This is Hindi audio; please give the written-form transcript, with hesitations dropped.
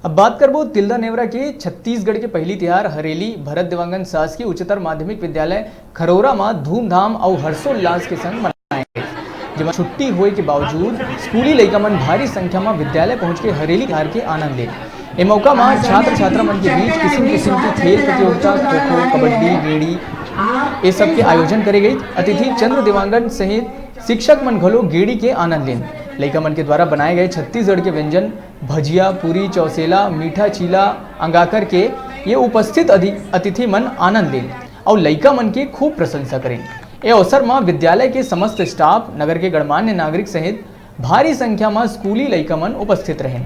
अब बात करबो तिल्दा नेवरा के छत्तीसगढ़ के पहली तिहार हरेली भरत देवांगन शासकीय उच्चतर माध्यमिक विद्यालय खरोरा में धूमधाम और हर्षोल्लास के संग मनाए गए, जिसमें छुट्टी होए के बावजूद स्कूली लइका मन भारी संख्या में विद्यालय पहुंच के हरेली तिहार के आनंद ले। ए मौका में छात्र छात्रा मन के बीच किस्म किस्म की खेल प्रतियोगिता, खो खो, कबड्डी, गेड़ी ये सब के आयोजन करे गई। अतिथि चंद्र देवांगन सहित शिक्षक मन घलो गेड़ी के आनंद लेन। लइका मन के द्वारा बनाए गए छत्तीसगढ़ के व्यंजन भजिया, पूरी, चौसेला, मीठा चीला अंगाकर के ये उपस्थित अतिथि मन आनंद लेन और लइका मन के खूब प्रशंसा करें। ये अवसर में विद्यालय के समस्त स्टाफ, नगर के गणमान्य नागरिक सहित भारी संख्या में स्कूली लइका मन उपस्थित रहे।